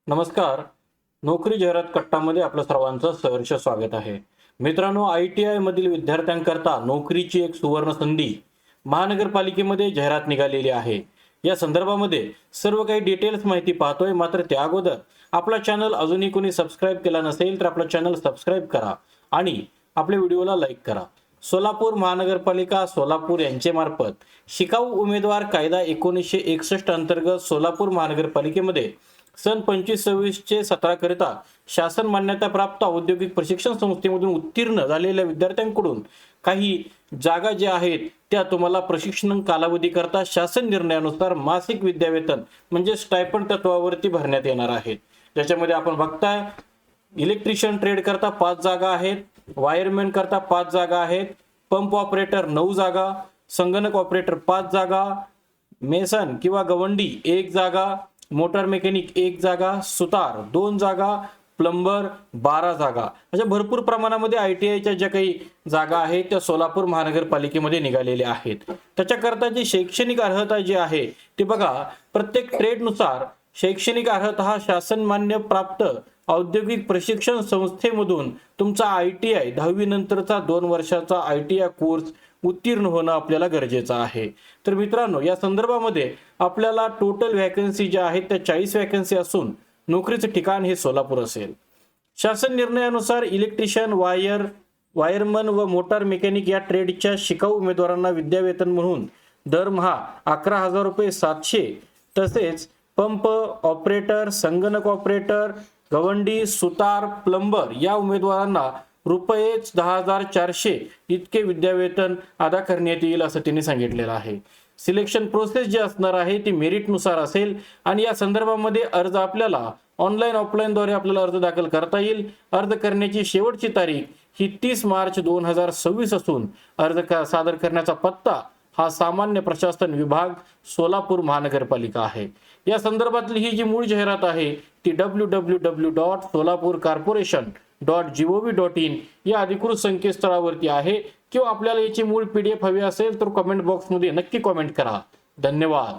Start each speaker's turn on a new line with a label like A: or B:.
A: नमस्कार. नोकरी जाहिरात कट्टामध्ये आपलं सर्वांचं सहर्ष स्वागत आहे. मित्रांनो, ITI मधील विद्यार्थ्यांकरता नोकरीची एक सुवर्ण संधी महानगरपालिकेमध्ये जाहिरात निघालेली आहे. या संदर्भामध्ये सर्व काही डिटेल्स माहिती पाहतोय. मात्र त्या अगोदर आपला चॅनल अजूनही कोणी सबस्क्राईब केला नसेल तर आपला चॅनल सबस्क्राईब करा आणि आपल्या व्हिडिओला लाईक करा. सोलापूर महानगरपालिका सोलापूर यांचे मार्फत शिकाऊ उमेदवार कायदा 1961 अंतर्गत सोलापूर महानगरपालिकेमध्ये सन 25-26 सत्रा करिता शासन मान्यता प्राप्त औद्योगिक प्रशिक्षण संस्थेमधून उत्तीर्ण झालेल्या विद्यार्थ्यांकडून काही जागा ज्या आहेत त्या तुम्हाला प्रशिक्षण कालावधी करता शासन निर्णयानुसार मासिक विद्यावेतन म्हणजे स्टायपंड तत्वावरती भरण्यात येणार आहेत. ज्याच्यामध्ये आपण बघताय इलेक्ट्रिशियन ट्रेड करता 5 जागा आहेत, वायरमॅन करता 5 जागा आहेत, पंप ऑपरेटर 9 जागा, संगणक ऑपरेटर 5 जागा, मेसन किंवा गवंडी 1 जागा, मोटर मेकॅनिक 1 जागा, सुतार 2 जागा, प्लंबर 12 जागा. अशा भरपूर प्रमाणामध्ये ITIच्या ज्या काही जागा आहेत त्या सोलापूर महानगरपालिकेमध्ये निघालेल्या आहेत. त्याच्याकरता जी शैक्षणिक अर्हता जी आहे ती बघा, प्रत्येक ट्रेडनुसार शैक्षणिक अर्हता हा शासन मान्य प्राप्त औद्योगिक प्रशिक्षण संस्थेमधून तुमचा ITI 10वी नंतरचा 2 वर्षाचा ITI कोर्स उत्तीर्ण होणं आपल्याला गरजेचं आहे. तर मित्रांनो, या संदर्भामध्ये आपल्याला टोटल वॅकन्सी ज्या आहेत त्या 40 वॅकन्सी असून नोकरीचं ठिकाण हे सोलापूर असेल. शासन निर्णयानुसार इलेक्ट्रिशियन, वायरमन व मोटार मेकॅनिक या ट्रेडच्या शिकाऊ उमेदवारांना विद्यावेतन म्हणून दरमहा 11,000 रुपये 700, तसेच पंप ऑपरेटर, संगणक ऑपरेटर, गवंडी, सुतार, प्लंबर या उमेदवारांना रुपये 10,400 इतके विद्यावेतन अदा करण्यात येईल असं त्यांनी सांगितलेलं आहे. सिलेक्शन प्रोसेस जी असणार आहे ती मेरिटनुसार असेल आणि या संदर्भामध्ये अर्ज आपल्याला ऑनलाईन ऑफलाईनद्वारे आपल्याला अर्ज दाखल करता येईल. अर्ज करण्याची शेवटची तारीख ही 30 मार्च 2026 असून सादर करण्याचा पत्ता हा सामान्य प्रशासन विभाग सोलापूर महानगरपालिका आहे. या संदर्भातली ही जी मूळ जाहिरात आहे ती www.solapurcorporation.gov.in या अधिकृत संकेतस्थळावरती आहे किंवा आपल्याला याची मूळ PDF हवी असेल तर कमेंट बॉक्समध्ये नक्की कमेंट करा. धन्यवाद.